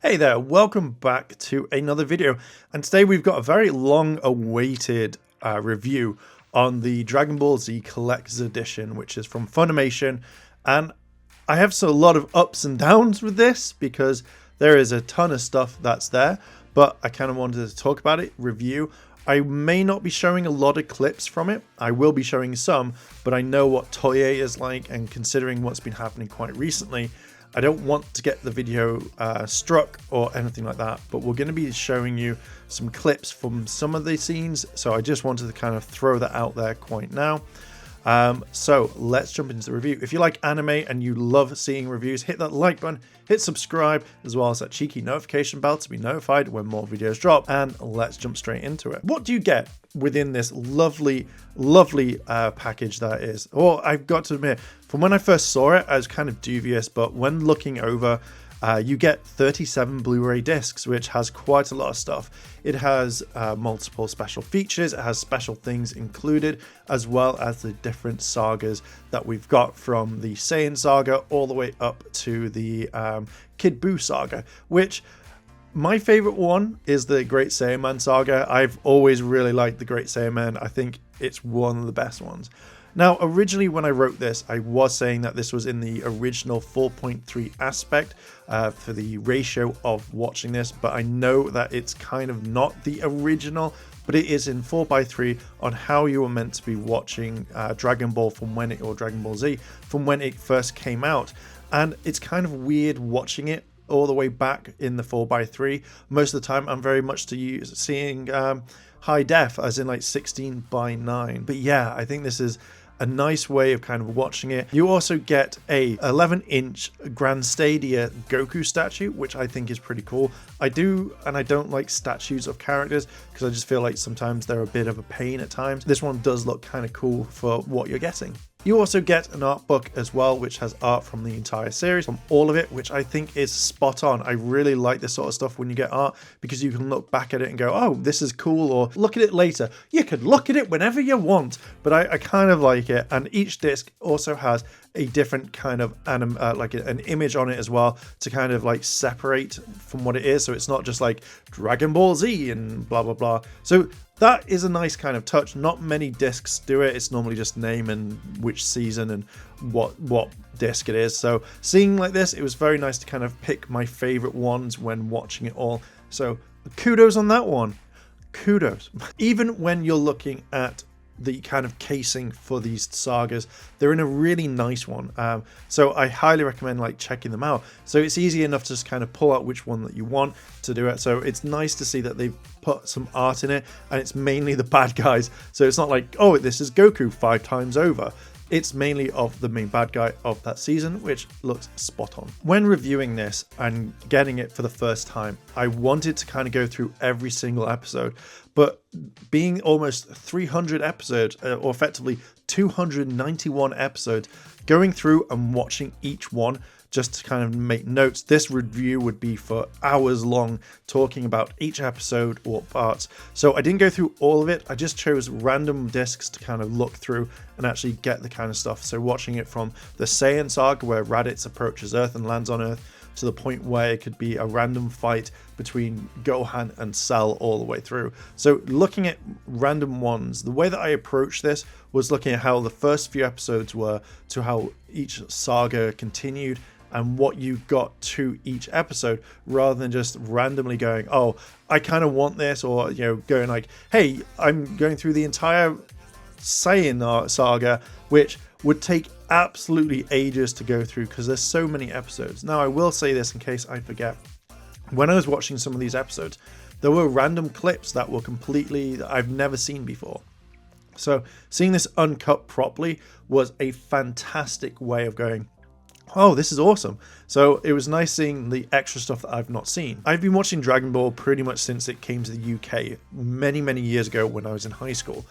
Hey there, welcome back to another video, and today we've got a very long awaited review on the Dragon Ball Z Collector's Edition, which is from Funimation. And I have a lot of ups and downs with this because there is a ton of stuff that's there, but I kind of wanted to talk about it, review. I may not be showing a lot of clips from it. I will be showing some, but I know what Toei is like, and considering what's been happening quite recently, I don't want to get the video struck or anything like that, but we're going to be showing you some clips from some of the scenes, so I just wanted to kind of throw that out there quite now. So let's jump into the review. If you like anime and you love seeing reviews, hit that like button, hit subscribe, as well as that cheeky notification bell to be notified when more videos drop, and let's jump straight into it. What do you get within this lovely package that is? Well, I've got to admit, from when I first saw it, I was kind of dubious, but when looking over, you get 37 Blu-ray discs, which has quite a lot of stuff. It has multiple special features, it has special things included, as well as the different sagas that we've got, from the Saiyan saga all the way up to the Kid Buu saga, which my favorite one is the Great Saiyan Man saga. I've always really liked the Great Saiyan Man. I think it's one of the best ones. Now, originally when I wrote this, I was saying that this was in the original 4.3 aspect for the ratio of watching this, but I know that it's kind of not the original, but it is in 4:3 on how you were meant to be watching Dragon Ball or Dragon Ball Z from when it first came out. And it's kind of weird watching it all the way back in the 4:3. Most of the time I'm very much seeing high def, as in like 16:9. But yeah, I think this is a nice way of kind of watching it. You also get a 11-inch Grand Stadia Goku statue, which I think is pretty cool. I do and I don't like statues of characters because I just feel like sometimes they're a bit of a pain at times. This one does look kind of cool for what you're getting. You also get an art book as well, which has art from the entire series, from all of it, which I think is spot on. I really like this sort of stuff when you get art, because you can look back at it and go, oh, this is cool, or look at it later. You can look at it whenever you want, but I kind of like it. And each disc also has a different kind of an image on it as well, to kind of like separate from what it is. So it's not just like Dragon Ball Z and blah, blah, blah. So that is a nice kind of touch. Not many discs do it. It's normally just name and which season and what disc it is. So seeing like this, it was very nice to kind of pick my favorite ones when watching it all. So kudos on that one. Kudos. Even when you're looking at the kind of casing for these sagas, they're in a really nice one, so I highly recommend like checking them out. So it's easy enough to just kind of pull out which one that you want to do it. So it's nice to see that they've put some art in it, and it's mainly the bad guys, so it's not like, oh, this is Goku 5 times over. It's mainly of the main bad guy of that season, which looks spot on. When reviewing this and getting it for the first time, I wanted to kind of go through every single episode, but being almost 300 episodes, or effectively 291 episodes, going through and watching each one just to kind of make notes, this review would be for hours long, talking about each episode or parts. So I didn't go through all of it. I just chose random discs to kind of look through and actually get the kind of stuff. So watching it from the Saiyan saga, where Raditz approaches Earth and lands on Earth, to the point where it could be a random fight between Gohan and Cell all the way through. So looking at random ones, the way that I approached this was looking at how the first few episodes were, to how each saga continued, and what you got to each episode, rather than just randomly going, oh, I kind of want this, or, you know, going like, hey, I'm going through the entire Saiyan saga, which would take absolutely ages to go through because there's so many episodes. Now, I will say this in case I forget. When I was watching some of these episodes, there were random clips that were that I've never seen before. So seeing this uncut properly was a fantastic way of going, oh, this is awesome. So it was nice seeing the extra stuff that I've not seen. I've been watching Dragon Ball pretty much since it came to the UK many years ago when I was in high school.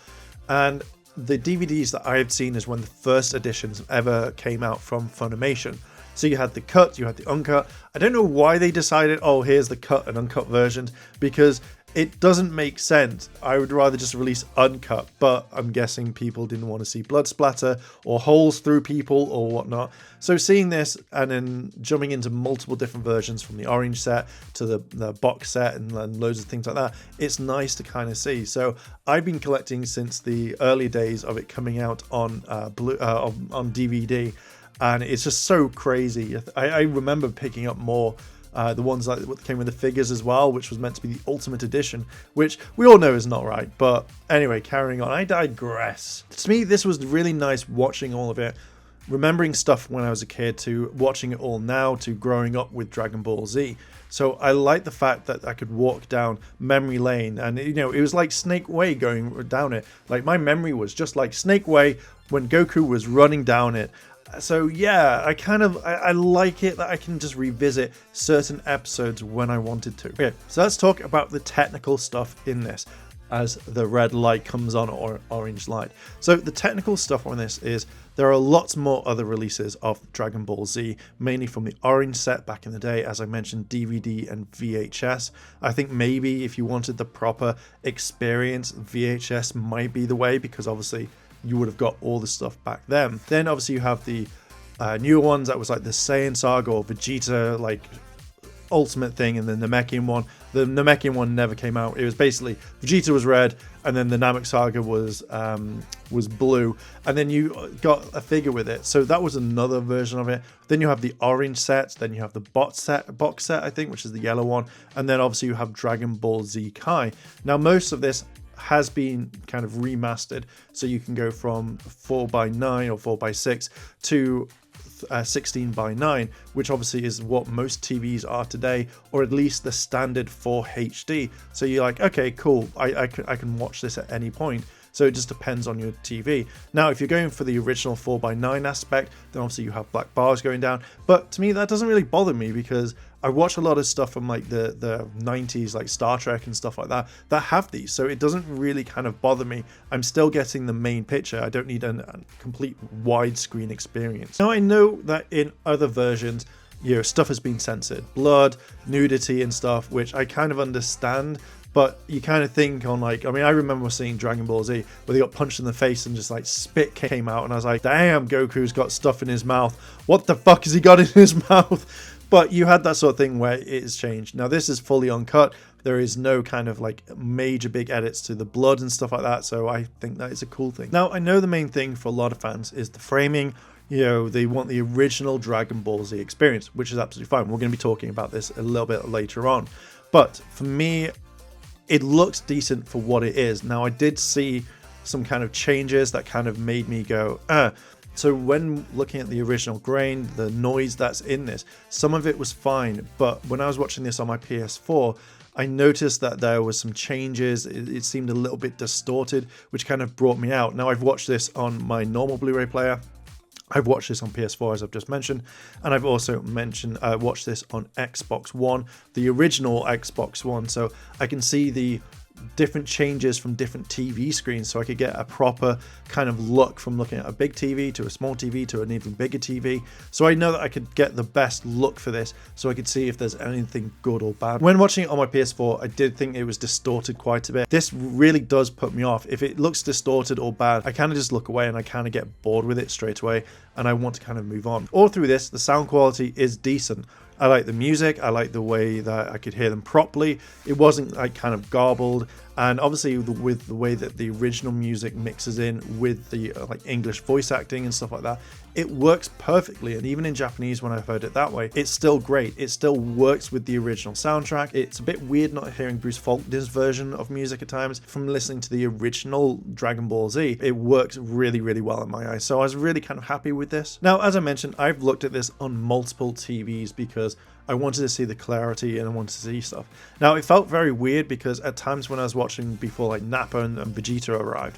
And the DVDs that I had seen is when the first editions ever came out from Funimation. So you had the cut, you had the uncut. I don't know why they decided, oh, here's the cut and uncut versions, because It doesn't make sense. I would rather just release Uncut, but I'm guessing people didn't want to see blood splatter or holes through people or whatnot. So seeing this and then jumping into multiple different versions from the orange set to the box set and loads of things like that, it's nice to kind of see. So I've been collecting since the early days of it coming out on on DVD, and it's just so crazy. I remember picking up more. The ones that came with the figures as well, which was meant to be the Ultimate Edition, which we all know is not right. But anyway, carrying on, I digress. To me, this was really nice watching all of it, remembering stuff when I was a kid to watching it all now to growing up with Dragon Ball Z. So I like the fact that I could walk down memory lane, and it was like Snake Way going down it. Like my memory was just like Snake Way when Goku was running down it. So yeah, I like it that I can just revisit certain episodes when I wanted to. Okay, so let's talk about the technical stuff in this as the red light comes on or orange light. So the technical stuff on this is there are lots more other releases of Dragon Ball Z, mainly from the orange set back in the day, as I mentioned, DVD and VHS. I think maybe if you wanted the proper experience, VHS might be the way, because obviously you would have got all the stuff back then. Then obviously you have the newer ones that was like the Saiyan saga or Vegeta like ultimate thing, and then the Namekian one. The Namekian one never came out. It was basically Vegeta was red, and then the Namek saga was blue, and then you got a figure with it. So that was another version of it. Then you have the orange set, then you have the box set I think, which is the yellow one, and then obviously you have Dragon Ball Z Kai. Now most of this has been kind of remastered, so you can go from 4:9 or 4:6 to 16:9, which obviously is what most TVs are today, or at least the standard for HD. So you're like, okay, cool, I can watch this at any point. So it just depends on your TV. Now, if you're going for the original 4:9 aspect, then obviously you have black bars going down. But to me, that doesn't really bother me, because I watch a lot of stuff from like the 90s, like Star Trek and stuff like that have these. So it doesn't really kind of bother me. I'm still getting the main picture. I don't need a complete widescreen experience. Now, I know that in other versions, stuff has been censored, blood, nudity and stuff, which I kind of understand. But you kind of think on I remember seeing Dragon Ball Z where they got punched in the face and just like spit came out, and I was like, damn, Goku's got stuff in his mouth. What the fuck has he got in his mouth? But you had that sort of thing where it is changed. Now this is fully uncut. There is no kind of like major big edits to the blood and stuff like that. So I think that is a cool thing. Now I know the main thing for a lot of fans is the framing. They want the original Dragon Ball Z experience, which is absolutely fine. We're going to be talking about this a little bit later on. But for me, it looks decent for what it is. Now I did see some kind of changes that kind of made me go, So when looking at the original grain, the noise that's in this, some of it was fine. But when I was watching this on my PS4, I noticed that there was some changes. It seemed a little bit distorted, which kind of brought me out. Now I've watched this on my normal Blu-ray player. I've watched this on PS4, as I've just mentioned, and I've also watched this on Xbox One, the original Xbox One, so I can see the different changes from different TV screens, so I could get a proper kind of look from looking at a big TV to a small TV to an even bigger TV. So I know that I could get the best look for this, so I could see if there's anything good or bad. When watching it on my PS4, I did think it was distorted quite a bit. This really does put me off. If it looks distorted or bad, I kind of just look away and I kind of get bored with it straight away, and I want to kind of move on. All through this, the sound quality is decent. I like the music, I like the way that I could hear them properly. It wasn't like kind of garbled, and obviously with the way that the original music mixes in with the like English voice acting and stuff like that, it works perfectly. And even in Japanese, when I've heard it that way, it's still great. It still works with the original soundtrack. It's a bit weird not hearing Bruce Faulkner's version of music at times. From listening to the original Dragon Ball Z, it works really, really well in my eyes. So I was really kind of happy with this. Now, as I mentioned, I've looked at this on multiple TVs because I wanted to see the clarity and I wanted to see stuff. Now, it felt very weird because at times when I was watching before like Nappa and Vegeta arrived,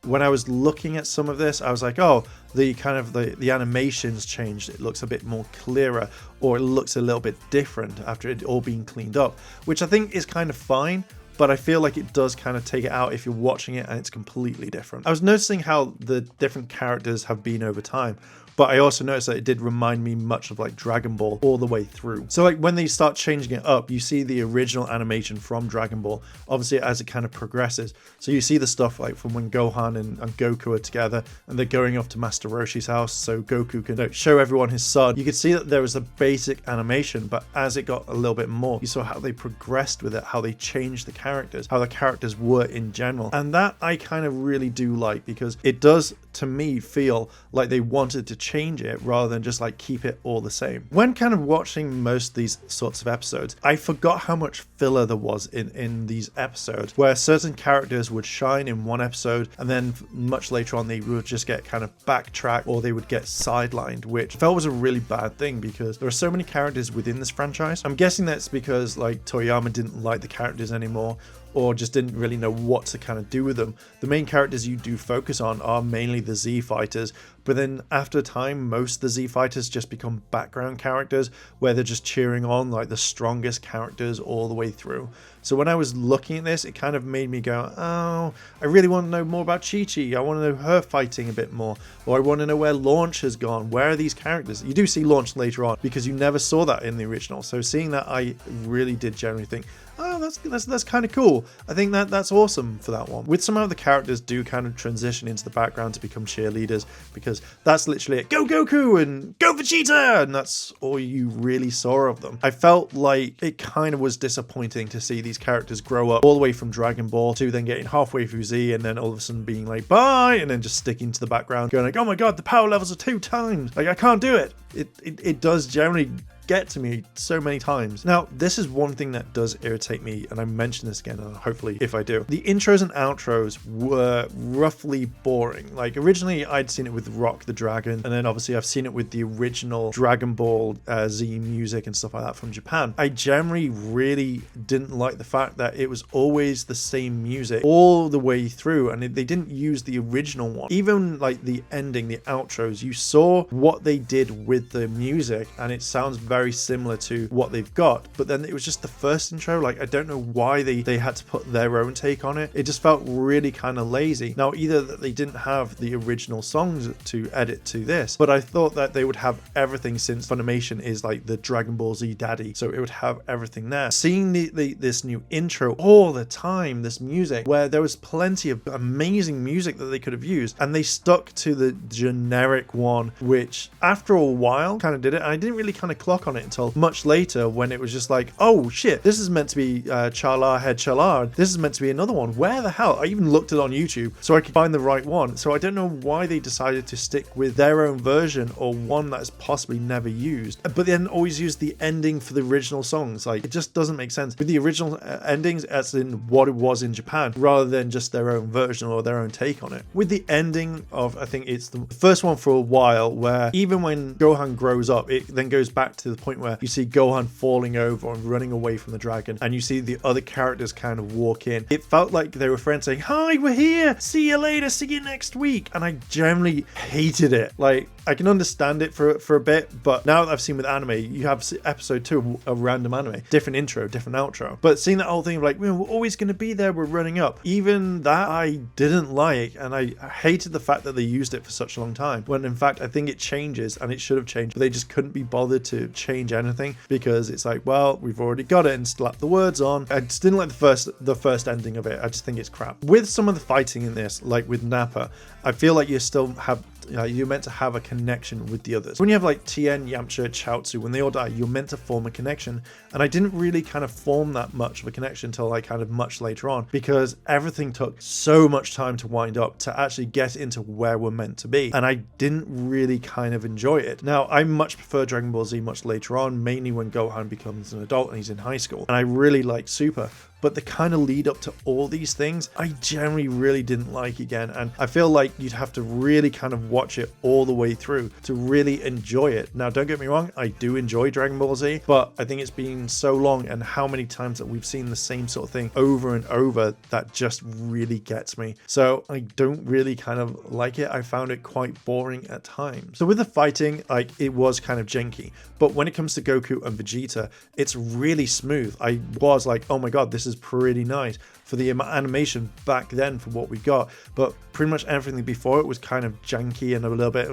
when I was looking at some of this, I was like, oh, the animations changed. It looks a bit more clearer, or it looks a little bit different after it all being cleaned up, which I think is kind of fine. But I feel like it does kind of take it out if you're watching it and it's completely different. I was noticing how the different characters have been over time. but I also noticed that it did remind me much of like Dragon Ball all the way through. So like when they start changing it up, you see the original animation from Dragon Ball, obviously as it kind of progresses. So you see the stuff like from when Gohan and Goku are together and they're going off to Master Roshi's house so Goku can show everyone his son. You could see that there was a basic animation, but as it got a little bit more, you saw how they progressed with it, how they changed the characters, how the characters were in general. And that I kind of really do like, because it does to me feel like they wanted to change it rather than just like keep it all the same. When kind of watching most of these sorts of episodes, I forgot how much filler there was in these episodes, where certain characters would shine in one episode and then much later on they would just get kind of backtracked or they would get sidelined, which I felt was a really bad thing because there are so many characters within this franchise. I'm guessing that's because like Toriyama didn't like the characters anymore, or just didn't really know what to kind of do with them. The main characters you do focus on are mainly the Z fighters, but then after time, most of the Z fighters just become background characters where they're just cheering on like the strongest characters all the way through. So when I was looking at this, it kind of made me go, oh, I really want to know more about Chi-Chi. I want to know her fighting a bit more. Or I want to know where Launch has gone. Where are these characters? You do see Launch later on because you never saw that in the original. So seeing that, I really did generally think, oh, that's kind of cool. I think that's awesome for that one. With some of the characters do kind of transition into the background to become cheerleaders, because that's literally it. Go Goku and go Vegeta, and that's all you really saw of them. I felt like it kind of was disappointing to see these characters grow up all the way from Dragon Ball to then getting halfway through Z and then all of a sudden being like bye, and then just sticking to the background going like, oh my god, the power levels are 2 times, like I can't do it. It does generally get to me so many times. Now, this is one thing that does irritate me, and I mention this again, and hopefully if I do. The intros and outros were roughly boring. Like originally I'd seen it with Rock the Dragon, and then obviously I've seen it with the original Dragon Ball Z music and stuff like that from Japan. I generally really didn't like the fact that it was always the same music all the way through, and they didn't use the original one. Even like the ending, the outros, you saw what they did with the music, and it sounds very similar to what they've got, but then it was just the first intro. Like I don't know why they had to put their own take on it. It just felt really kind of lazy. Now, either that they didn't have the original songs to edit to this, but I thought that they would have everything, since Funimation is like the Dragon Ball Z daddy, so it would have everything there. Seeing this new intro all the time, this music where there was plenty of amazing music that they could have used, and they stuck to the generic one, which after a while kind of did it. And I didn't really kind of clock on it until much later, when it was just like, oh shit, this is meant to be Chala Head Chala, this is meant to be another one. Where the hell? I even looked it on YouTube so I could find the right one. So I don't know why they decided to stick with their own version, or one that's possibly never used, but then always use the ending for the original songs. Like it just doesn't make sense with the original endings as in what it was in Japan, rather than just their own version or their own take on it. With the ending of, I think it's the first one for a while, where even when Gohan grows up, it then goes back to the point where you see Gohan falling over and running away from the dragon, and you see the other characters kind of walk in. It felt like they were friends saying, hi, we're here, see you later, see you next week. And I generally hated it. Like I can understand it for a bit, but now that I've seen with anime, you have episode 2 of random anime, different intro, different outro, but seeing that whole thing of like, we're always going to be there, we're running up, even that I didn't like, and I hated the fact that they used it for such a long time, when in fact I think it changes, and it should have changed, but they just couldn't be bothered to change anything, because it's like, well, we've already got it, and slap the words on. I just didn't like the first ending of it. I just think it's crap. With some of the fighting in this, like with Nappa, I feel like you still have, you're meant to have a connection with the others. When you have like Tien, Yamcha, Chaozu, when they all die, you're meant to form a connection, and I didn't really kind of form that much of a connection until like kind of much later on, because everything took so much time to wind up to actually get into where we're meant to be, and I didn't really kind of enjoy it. Now, I much prefer Dragon Ball Z much later on, mainly when Gohan becomes an adult and he's in high school, and I really like Super. But the kind of lead up to all these things, I generally really didn't like again. And I feel like you'd have to really kind of watch it all the way through to really enjoy it. Now, don't get me wrong, I do enjoy Dragon Ball Z, but I think it's been so long, and how many times that we've seen the same sort of thing over and over, that just really gets me. So I don't really kind of like it. I found it quite boring at times. So with the fighting, like it was kind of janky, but when it comes to Goku and Vegeta, it's really smooth. I was like, oh my god, this is pretty nice for the animation back then for what we got, but pretty much everything before it was kind of janky and a little bit,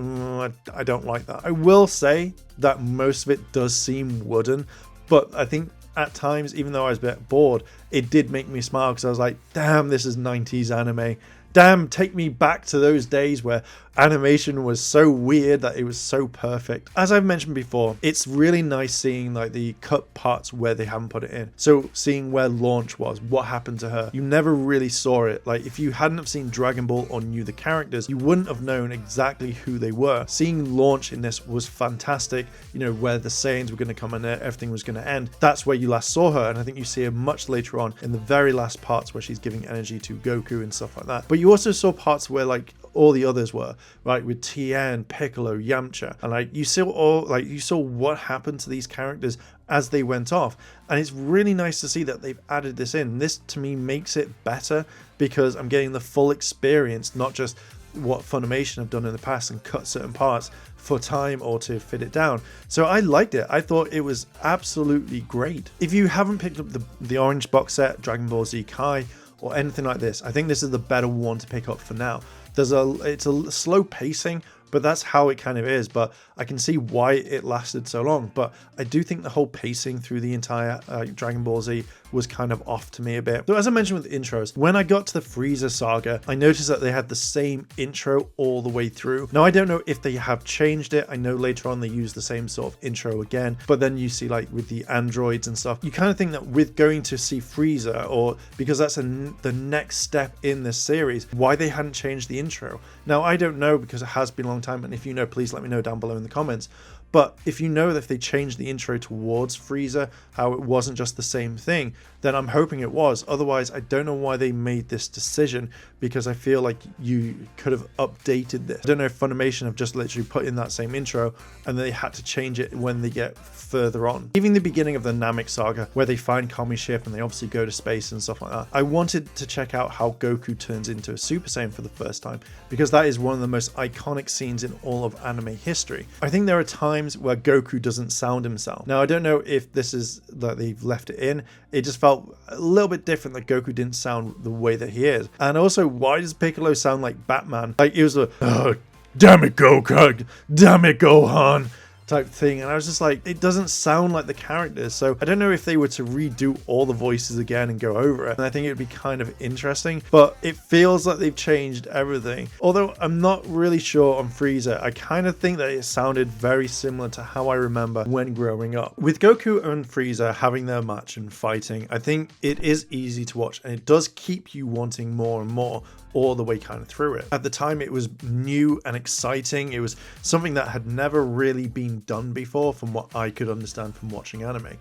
I don't like that. I will say that most of it does seem wooden, but I think at times, even though I was a bit bored, it did make me smile because I was like, damn, this is 90s anime. Damn, take me back to those days where animation was so weird that it was so perfect. As I've mentioned before, it's really nice seeing like the cut parts where they haven't put it in. So seeing where Launch was, what happened to her. You never really saw it. Like if you hadn't have seen Dragon Ball or knew the characters, you wouldn't have known exactly who they were. Seeing Launch in this was fantastic. You know, where the Saiyans were going to come and everything was going to end. That's where you last saw her. And I think you see her much later on in the very last parts where she's giving energy to Goku and stuff like that. But you also saw parts where like all the others were, right, with Tien, Piccolo, Yamcha, and like you saw what happened to these characters as they went off, and it's really nice to see that they've added this in. This to me makes it better because I'm getting the full experience, not just what Funimation have done in the past and cut certain parts for time or to fit it down. So I liked it. I thought it was absolutely great. If you haven't picked up the orange box set, Dragon Ball Z Kai, or anything like this, I think this is the better one to pick up for now. It's a slow pacing, but that's how it kind of is. But I can see why it lasted so long. But I do think the whole pacing through the entire Dragon Ball Z was kind of off to me a bit. So as I mentioned with the intros, when I got to the Frieza saga, I noticed that they had the same intro all the way through. Now I don't know if they have changed it. I know later on they use the same sort of intro again, but then you see like with the androids and stuff, you kind of think that with going to see Frieza, or because that's the next step in this series, why they hadn't changed the intro. Now I don't know because it has been a long time, and if you know, please let me know down below in the comments. But if you know that if they changed the intro towards Frieza, how it wasn't just the same thing, then I'm hoping it was. Otherwise, I don't know why they made this decision, because I feel like you could have updated this. I don't know if Funimation have just literally put in that same intro and they had to change it when they get further on. Even the beginning of the Namek saga, where they find Kami's ship and they obviously go to space and stuff like that, I wanted to check out how Goku turns into a Super Saiyan for the first time, because that is one of the most iconic scenes in all of anime history. I think there are times where Goku doesn't sound himself. Now I don't know if this is that they've left it in. It just felt a little bit different that Goku didn't sound the way that he is. And also, why does Piccolo sound like Batman? Like it was a damn it Goku, damn it Gohan type thing, and I was just like, it doesn't sound like the characters. So I don't know if they were to redo all the voices again and go over it, and I think it would be kind of interesting, but it feels like they've changed everything. Although I'm not really sure on Frieza, I kind of think that it sounded very similar to how I remember when growing up. With Goku and Frieza having their match and fighting, I think it is easy to watch, and it does keep you wanting more and more all the way kind of through it. At the time, it was new and exciting. It was something that had never really been done before, from what I could understand from watching anime.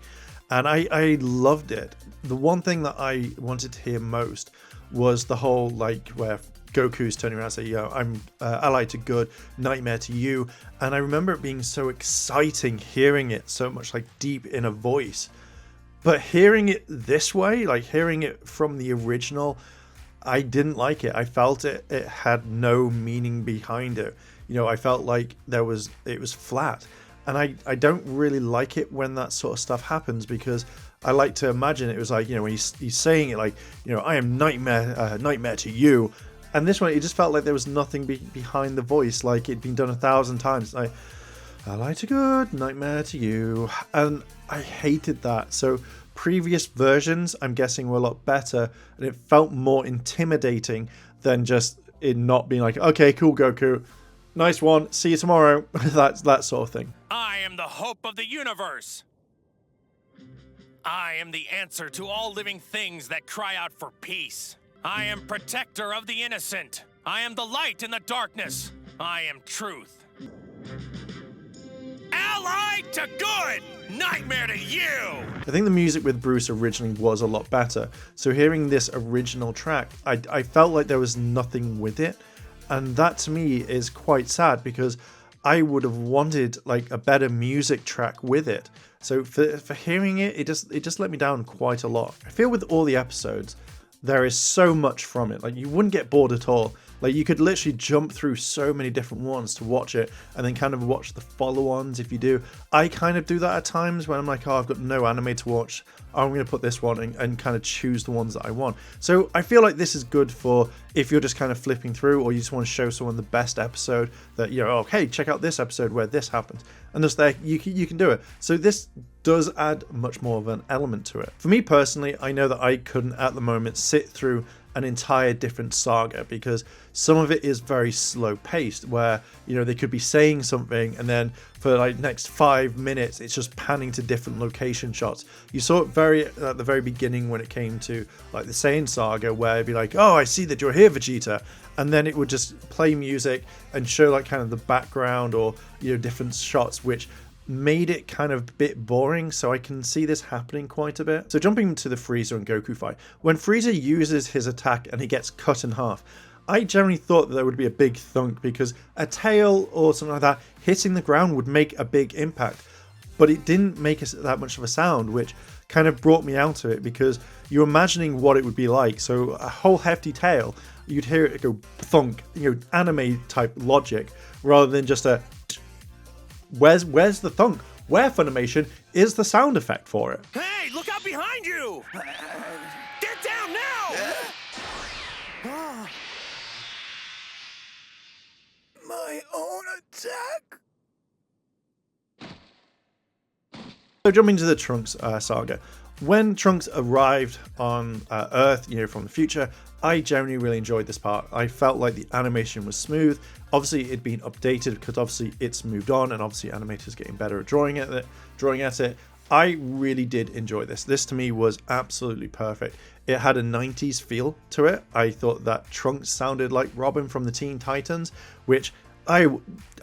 And I loved it. The one thing that I wanted to hear most was the whole, like, where Goku's turning around and saying, yo, I'm ally to good, nightmare to you. And I remember it being so exciting, hearing it so much like deep in a voice. But hearing it this way, like hearing it from the original, I didn't like it. I felt it had no meaning behind it. You know, I felt like it was flat. And I don't really like it when that sort of stuff happens, because I like to imagine it was like, you know, when he's saying it like, you know, I am nightmare to you. And this one, it just felt like there was nothing behind the voice, like it'd been done 1,000 times. Like, ally to good, nightmare to you. And I hated that. So previous versions, I'm guessing, were a lot better, and it felt more intimidating than just it not being like, okay, cool, Goku, nice one, see you tomorrow. that sort of thing. I am the hope of the universe. I am the answer to all living things that cry out for peace. I am protector of the innocent. I am the light in the darkness. I am truth. Ally to good, nightmare to you. I think the music with Bruce originally was a lot better. So hearing this original track, I felt like there was nothing with it. And that to me is quite sad, because I would have wanted like a better music track with it. So for hearing it, it just let me down quite a lot. I feel with all the episodes, there is so much from it. Like you wouldn't get bored at all. Like, you could literally jump through so many different ones to watch it and then kind of watch the follow-ons if you do. I kind of do that at times when I'm like, oh, I've got no anime to watch, I'm going to put this one and kind of choose the ones that I want. So I feel like this is good for if you're just kind of flipping through, or you just want to show someone the best episode that, you know, oh, hey, check out this episode where this happens. And just there, you can do it. So this does add much more of an element to it. For me personally, I know that I couldn't at the moment sit through an entire different saga because some of it is very slow paced, where, you know, they could be saying something and then for like next 5 minutes it's just panning to different location shots. You saw it very at the very beginning when it came to like the Saiyan saga, where it'd be like, oh, I see that you're here, Vegeta, and then it would just play music and show like kind of the background or, you know, different shots, which made it kind of a bit boring. So I can see this happening quite a bit. So jumping to the Frieza and Goku fight, when Frieza uses his attack and he gets cut in half, I generally thought that there would be a big thunk because a tail or something like that hitting the ground would make a big impact, but it didn't make that much of a sound, which kind of brought me out of it because you're imagining what it would be like. So a whole hefty tail, you'd hear it go thunk, you know, anime type logic, rather than just a where's the thunk? Where, Funimation, is the sound effect for it? Hey, look out behind you! Get down now! My own attack? So jumping to the Trunks saga. When Trunks arrived on Earth, you know, from the future, I generally really enjoyed this part. I felt like the animation was smooth. Obviously, it'd been updated because obviously it's moved on, and obviously animators getting better at drawing at it. I really did enjoy this. This to me was absolutely perfect. It had a 90s feel to it. I thought that Trunks sounded like Robin from the Teen Titans, which I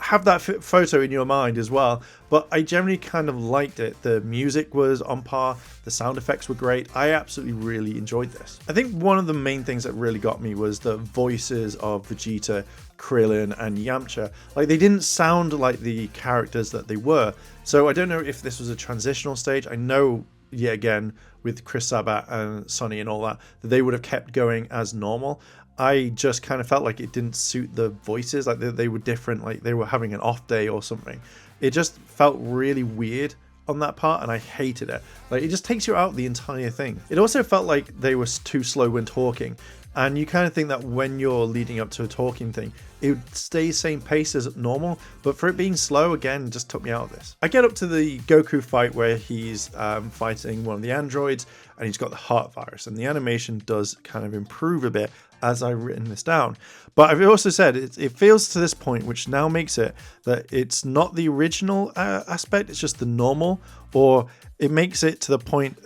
have that photo in your mind as well, but I generally kind of liked it. The music was on par, the sound effects were great. I absolutely really enjoyed this. I think one of the main things that really got me was the voices of Vegeta, Krillin and Yamcha. Like, they didn't sound like the characters that they were. So I don't know if this was a transitional stage. I know, yet again, with Chris Sabat and Sonny and all that they would have kept going as normal. I just kind of felt like it didn't suit the voices, like they were different, like they were having an off day or something. It just felt really weird on that part, and I hated it. Like, it just takes you out the entire thing. It also felt like they were too slow when talking, and you kind of think that when you're leading up to a talking thing, it would stay same pace as normal, but for it being slow, again, just took me out of this. I get up to the Goku fight where he's fighting one of the androids, and he's got the heart virus, and the animation does kind of improve a bit as I've written this down. But I've also said it feels to this point, which now makes it that it's not the original aspect, it's just the normal, or it makes it to the point,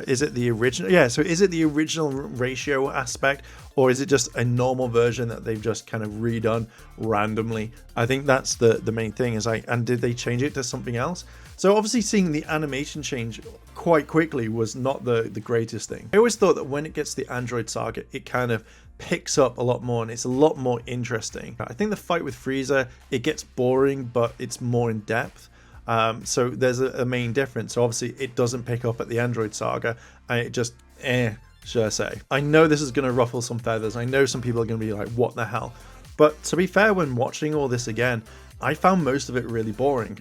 is it the original? Yeah, so is it the original ratio aspect, or is it just a normal version that they've just kind of redone randomly? I think that's the main thing, and did they change it to something else? So obviously seeing the animation change quite quickly was not the greatest thing. I always thought that when it gets to the Android saga, it kind of picks up a lot more and it's a lot more interesting. I think the fight with Frieza, it gets boring, but it's more in depth. So there's a main difference. So obviously it doesn't pick up at the Android saga, and it just, should I say. I know this is going to ruffle some feathers. I know some people are going to be like, what the hell? But to be fair, when watching all this again, I found most of it really boring.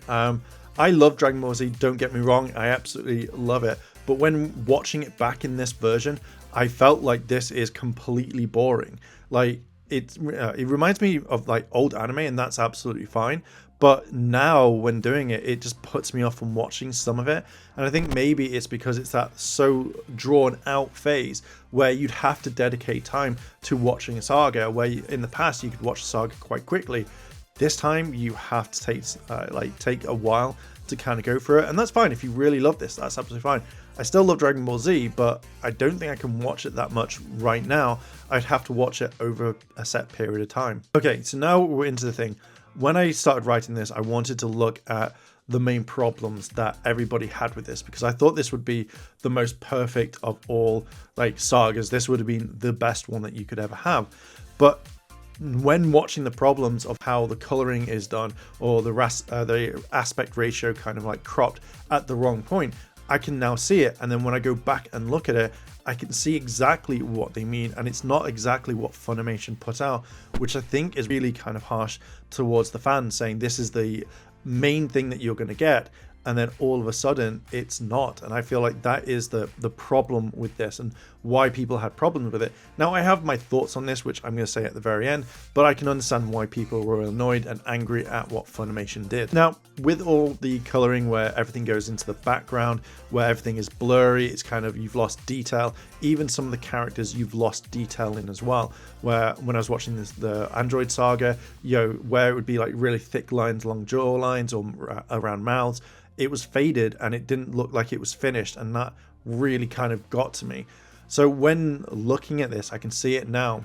I love Dragon Ball Z, don't get me wrong, I absolutely love it. But when watching it back in this version, I felt like this is completely boring. Like, it reminds me of like old anime, and that's absolutely fine. But now when doing it, it just puts me off from watching some of it. And I think maybe it's because it's that so drawn out phase where you'd have to dedicate time to watching a saga, where in the past you could watch a saga quite quickly. This time you have to take a while to kind of go through it, and that's fine. If you really love this, that's absolutely fine. I still love Dragon Ball Z, but I don't think I can watch it that much right now. I'd have to watch it over a set period of time. Okay, so now we're into the thing. When I started writing this, I wanted to look at the main problems that everybody had with this, because I thought this would be the most perfect of all like sagas. This would have been the best one that you could ever have. But when watching the problems of how the coloring is done, or the aspect ratio kind of like cropped at the wrong point, I can now see it. And then when I go back and look at it, I can see exactly what they mean. And it's not exactly what Funimation put out, which I think is really kind of harsh towards the fans, saying this is the main thing that you're going to get. And then all of a sudden it's not. And I feel like that is the problem with this and why people had problems with it. Now, I have my thoughts on this, which I'm going to say at the very end, but I can understand why people were annoyed and angry at what Funimation did. Now, with all the coloring where everything goes into the background, where everything is blurry, it's kind of, you've lost detail. Even some of the characters you've lost detail in as well. Where when I was watching the Android saga, where it would be like really thick lines along jaw lines or around mouths, it was faded and it didn't look like it was finished, and that really kind of got to me. So when looking at this, I can see it now,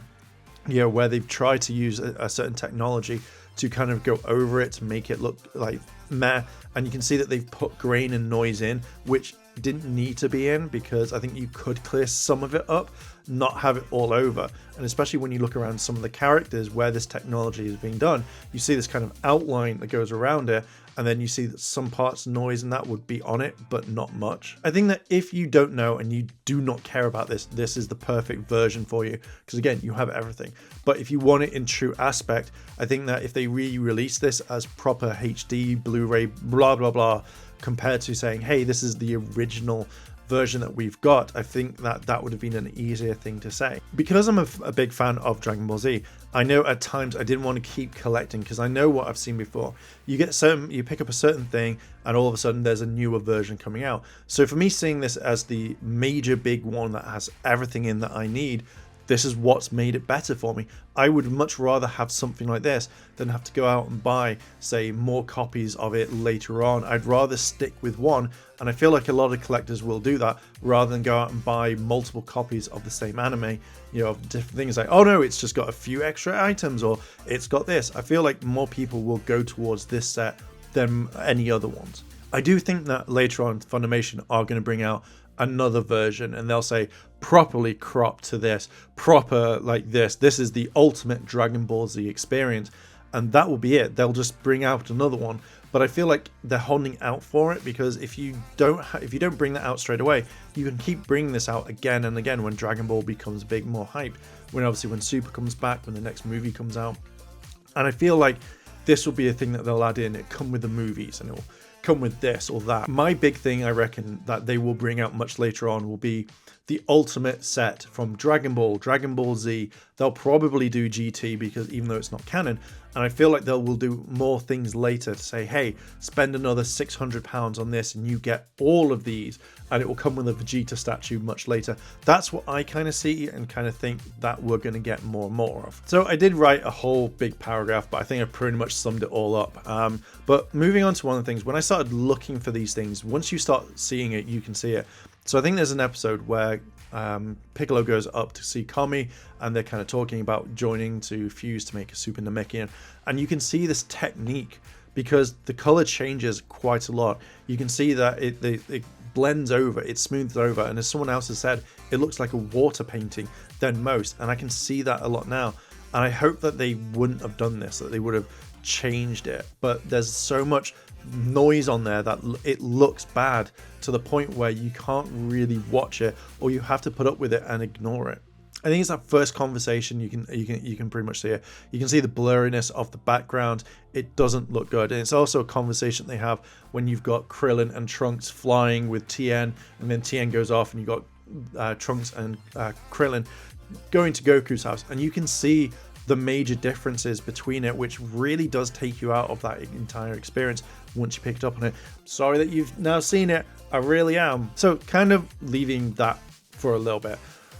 where they've tried to use a certain technology to kind of go over it to make it look like meh, and you can see that they've put grain and noise in, which didn't need to be in, because I think you could clear some of it up, not have it all over. And especially when you look around some of the characters where this technology is being done, you see this kind of outline that goes around it, and then you see that some parts noise and that would be on it, but not much. I think that if you don't know and you do not care about this, this is the perfect version for you, because again, you have everything. But if you want it in true aspect, I think that if they re-release this as proper HD, Blu-ray, blah, blah, blah, compared to saying, hey, this is the original version that we've got, I think that that would have been an easier thing to say. Because I'm a big fan of Dragon Ball Z, I know at times I didn't want to keep collecting, because I know what I've seen before. You pick up a certain thing and all of a sudden there's a newer version coming out. So for me, seeing this as the major big one that has everything in that I need, this is what's made it better for me. I would much rather have something like this than have to go out and buy, say, more copies of it later on. I'd rather stick with one, and I feel like a lot of collectors will do that rather than go out and buy multiple copies of the same anime, of different things, like, oh no, it's just got a few extra items, or it's got this. I feel like more people will go towards this set than any other ones. I do think that later on Funimation are going to bring out another version, and they'll say properly cropped to this, proper like this is the ultimate Dragon Ball Z experience, and that will be it. They'll just bring out another one. But I feel like they're holding out for it, because if you don't bring that out straight away, you can keep bringing this out again and again when Dragon Ball becomes big, more hype, when Super comes back, when the next movie comes out. And I feel like this will be a thing that they'll add in. It come with the movies, and it will come with this or that. My big thing I reckon that they will bring out much later on will be the ultimate set from Dragon Ball, Dragon Ball Z. They'll probably do GT, because even though it's not canon, and I feel like they will do more things later to say, hey, spend another £600 on this and you get all of these, and it will come with a Vegeta statue much later. That's what I kind of see and kind of think that we're going to get more and more of. So I did write a whole big paragraph, but I think I pretty much summed it all up. But moving on to one of the things, when I started looking for these things, once you start seeing it, you can see it. So I think there's an episode where Piccolo goes up to see Kami, and they're kind of talking about joining to fuse to make a Super Namekian, and you can see this technique, because the color changes quite a lot. You can see that it blends over, it smooths over, and as someone else has said, it looks like a water painting than most, and I can see that a lot now. And I hope that they wouldn't have done this, that they would have changed it, but there's so much noise on there that it looks bad to the point where you can't really watch it, or you have to put up with it and ignore it. I think it's that first conversation, you can pretty much see it. You can see the blurriness of the background. It doesn't look good. And it's also a conversation they have when you've got Krillin and Trunks flying with Tien, and then Tien goes off and you've got Trunks and Krillin going to Goku's house, and you can see the major differences between it, which really does take you out of that entire experience once you picked up on it. Sorry that you've now seen it, I really am. So kind of leaving that for a little bit.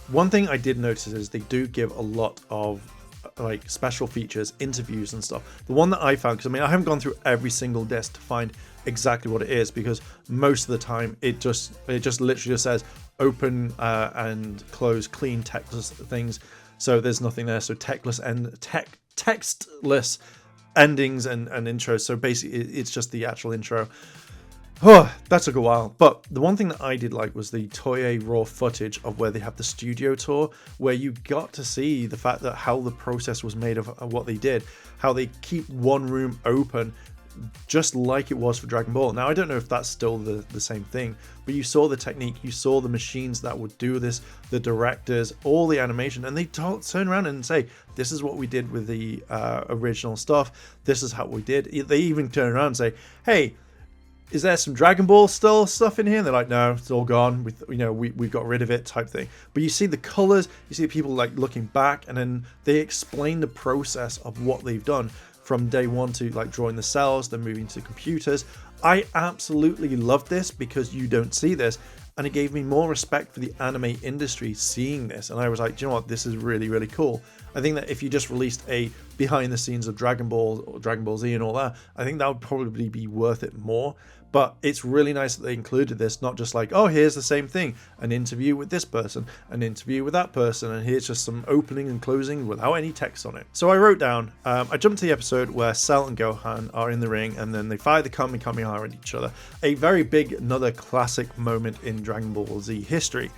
One thing I did notice is they do give a lot of like special features, interviews and stuff. The one that I found, because I haven't gone through every single disc to find exactly what it is, because most of the time it just literally just says open and close clean textless things. So there's nothing there. So textless endings and intros. So basically it's just the actual intro. Oh, that took a while. But the one thing that I did like was the Toei raw footage of where they have the studio tour, where you got to see the fact that how the process was made of what they did, how they keep one room open just like it was for Dragon Ball. Now, I don't know if that's still the same thing, but you saw the technique, you saw the machines that would do this, the directors, all the animation, and they turn around and say, this is what we did with the original stuff, this is how we did. They even turn around and say, hey, is there some Dragon Ball still stuff in here? And they're like, no, it's all gone. We got rid of it type thing. But you see the colors, you see people like looking back, and then they explain the process of what they've done from day one to like drawing the cells, then moving to computers. I absolutely loved this because you don't see this. And it gave me more respect for the anime industry seeing this. And I was like, do you know what? This is really, really cool. I think that if you just released a behind the scenes of Dragon Ball or Dragon Ball Z and all that, I think that would probably be worth it more. But it's really nice that they included this, not just like, oh, here's the same thing, an interview with this person, an interview with that person, and here's just some opening and closing without any text on it. So I wrote down, I jumped to the episode where Cell and Gohan are in the ring, and then they fire the Kamehameha at each other. A very big, another classic moment in Dragon Ball Z history.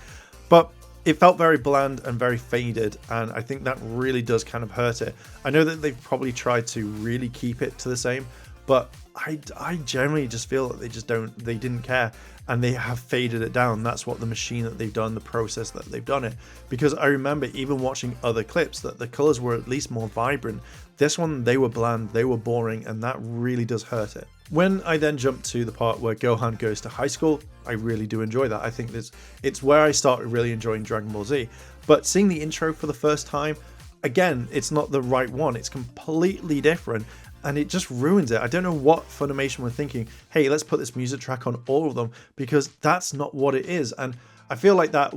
But it felt very bland and very faded, and I think that really does kind of hurt it. I know that they've probably tried to really keep it to the same, but I generally just feel that they didn't care, and they have faded it down. That's what the machine that they've done, the process that they've done it. Because I remember even watching other clips that the colors were at least more vibrant. This one, they were bland, they were boring, and that really does hurt it. When I then jump to the part where Gohan goes to high school, I really do enjoy that. I think it's where I started really enjoying Dragon Ball Z. But seeing the intro for the first time, again, it's not the right one. It's completely different. And it just ruins it. I don't know what Funimation were thinking. Hey, let's put this music track on all of them, because that's not what it is. And I feel like that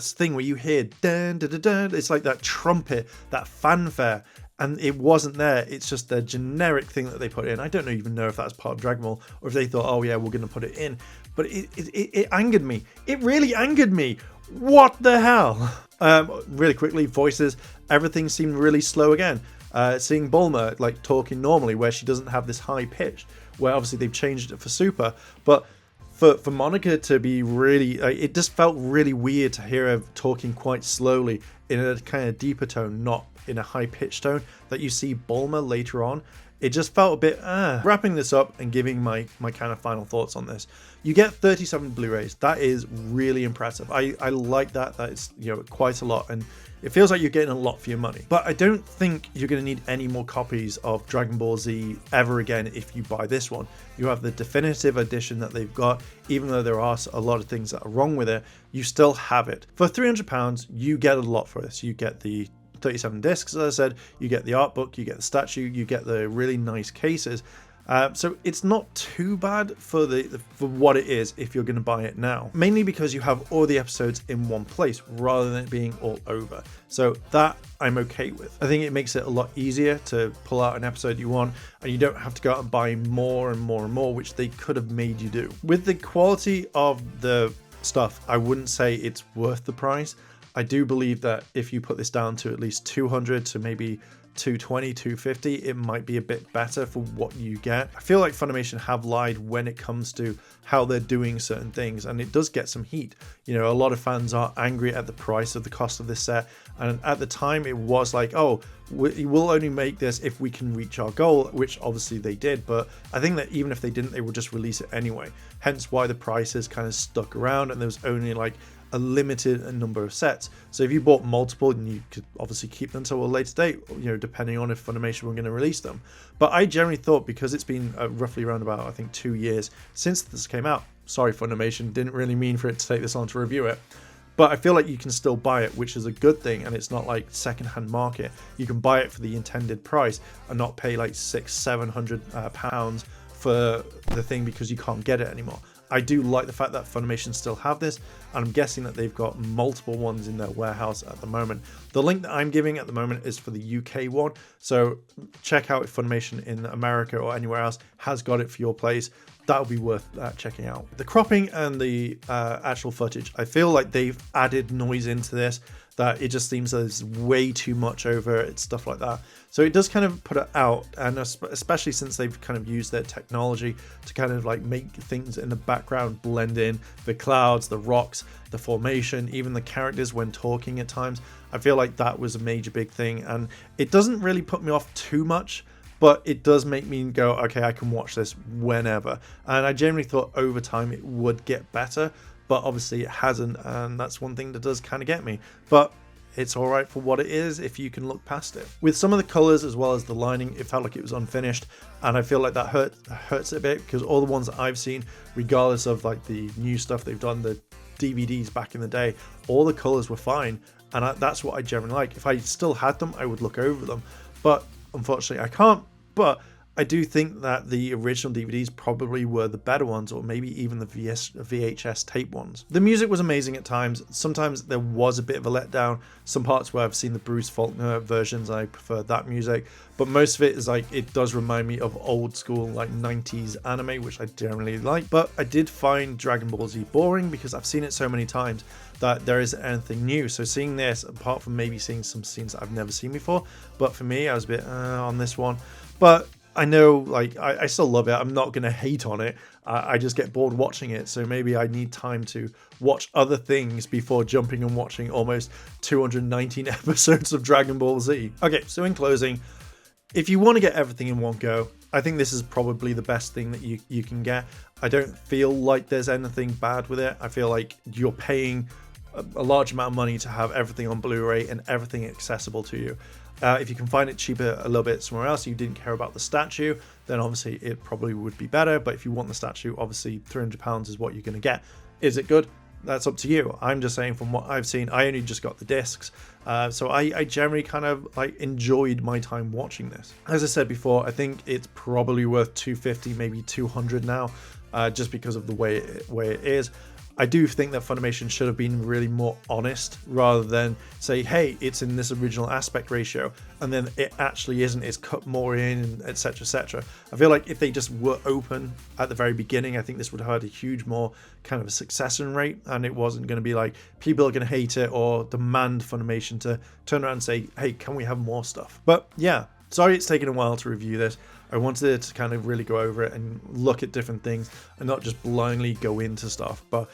thing where you hear dun, dun, dun, dun, it's like that trumpet, that fanfare, and it wasn't there. It's just the generic thing that they put in. I don't even know if that's part of Dragon Ball or if they thought, oh yeah, we're going to put it in. But it angered me. It really angered me. What the hell? Really quickly, voices. Everything seemed really slow again. Seeing Bulma like talking normally, where she doesn't have this high pitch, where obviously they've changed it for Super, but for Monica to be really, it just felt really weird to hear her talking quite slowly in a kind of deeper tone, not in a high pitched tone that you see Bulma later on. It just felt a bit, Wrapping this up and giving my kind of final thoughts on this. You get 37 Blu-rays. That is really impressive. I like that. That is, quite a lot. And it feels like you're getting a lot for your money. But I don't think you're going to need any more copies of Dragon Ball Z ever again if you buy this one. You have the definitive edition that they've got. Even though there are a lot of things that are wrong with it, you still have it. For £300, you get a lot for this. You get the 37 discs, as I said, you get the art book, you get the statue, you get the really nice cases. So it's not too bad for what it is if you're going to buy it now. Mainly because you have all the episodes in one place rather than it being all over. So that I'm okay with. I think it makes it a lot easier to pull out an episode you want, and you don't have to go out and buy more and more and more, which they could have made you do. With the quality of the stuff, I wouldn't say it's worth the price. I do believe that if you put this down to at least 200 to maybe 220, 250, it might be a bit better for what you get. I feel like Funimation have lied when it comes to how they're doing certain things, and it does get some heat. A lot of fans are angry at the price of the cost of this set, and at the time it was like, oh, we'll only make this if we can reach our goal, which obviously they did, but I think that even if they didn't, they would just release it anyway. Hence why the prices kind of stuck around, and there was only like a limited number of sets. So if you bought multiple, then you could obviously keep them until a later date, depending on if Funimation were going to release them. But I generally thought, because it's been roughly around about, I think, 2 years since this came out. Sorry, Funimation, didn't really mean for it to take this on to review it. But I feel like you can still buy it, which is a good thing, and it's not like second-hand market. You can buy it for the intended price and not pay like £600-700 pounds for the thing because you can't get it anymore. I do like the fact that Funimation still have this, and I'm guessing that they've got multiple ones in their warehouse at the moment. The link that I'm giving at the moment is for the UK one, so check out if Funimation in America or anywhere else has got it for your place. That'll be worth checking out. The cropping and the actual footage, I feel like they've added noise into this, that it just seems there's way too much over it, stuff like that. So it does kind of put it out, and especially since they've kind of used their technology to kind of like make things in the background blend in, the clouds, the rocks, the formation, even the characters when talking at times. I feel like that was a major big thing, and it doesn't really put me off too much, but it does make me go, okay, I can watch this whenever. And I generally thought over time it would get better, but obviously it hasn't, and that's one thing that does kind of get me. But it's all right for what it is if you can look past it. With some of the colors as well as the lining, it felt like it was unfinished, and I feel like that hurts it a bit, because all the ones that I've seen, regardless of like the new stuff they've done, the DVDs back in the day, all the colors were fine, and that's what I generally like. If I still had them, I would look over them, but unfortunately I can't. But I do think that the original DVDs probably were the better ones, or maybe even the VHS tape ones. The music was amazing at times. Sometimes there was a bit of a letdown. Some parts where I've seen the Bruce Faulkner versions, I prefer that music. But most of it is like, it does remind me of old school like 90s anime, which I generally like. But I did find Dragon Ball Z boring because I've seen it so many times that there isn't anything new. So seeing this, apart from maybe seeing some scenes that I've never seen before, but for me, I was a bit on this one. But I know, like, I still love it. I'm not going to hate on it. I just get bored watching it. So maybe I need time to watch other things before jumping and watching almost 219 episodes of Dragon Ball Z. Okay, so in closing, if you want to get everything in one go, I think this is probably the best thing that you can get. I don't feel like there's anything bad with it. I feel like you're paying a large amount of money to have everything on Blu-ray and everything accessible to you. If you can find it cheaper a little bit somewhere else, you didn't care about the statue, then obviously it probably would be better. But if you want the statue, obviously £300 is what you're going to get. Is it good? That's up to you. I'm just saying from what I've seen, I only just got the discs. So I generally kind of like enjoyed my time watching this. As I said before, I think it's probably worth $250, maybe $200 now, just because of the way it is. I do think that Funimation should have been really more honest, rather than say, hey, it's in this original aspect ratio, and then it actually isn't, it's cut more in, etc, etc. I feel like if they just were open at the very beginning, I think this would have had a huge more kind of a succession rate, and it wasn't going to be like people are going to hate it or demand Funimation to turn around and say, hey, can we have more stuff? But yeah, sorry it's taken a while to review this. I wanted to kind of really go over it and look at different things and not just blindly go into stuff. But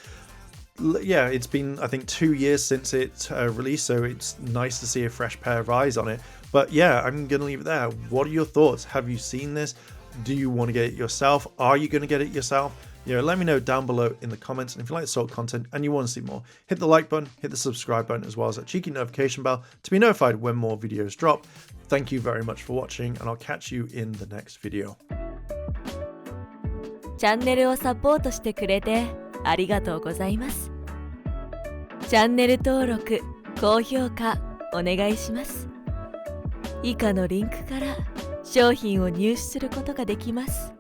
yeah, it's been, I think, 2 years since it released, so it's nice to see a fresh pair of eyes on it. But yeah, I'm going to leave it there. What are your thoughts? Have you seen this? Do you want to get it yourself? Are you going to get it yourself? You know, let me know down below in the comments. And if you like the sort of content and you want to see more, hit the like button, hit the subscribe button, as well as that cheeky notification bell to be notified when more videos drop. Thank you very much for watching, and I'll catch you in the next video. チャンネルをサポートしてくれてありがとうございます。チャンネル登録、高評価お願いします。以下のリンクから商品を入手することができます。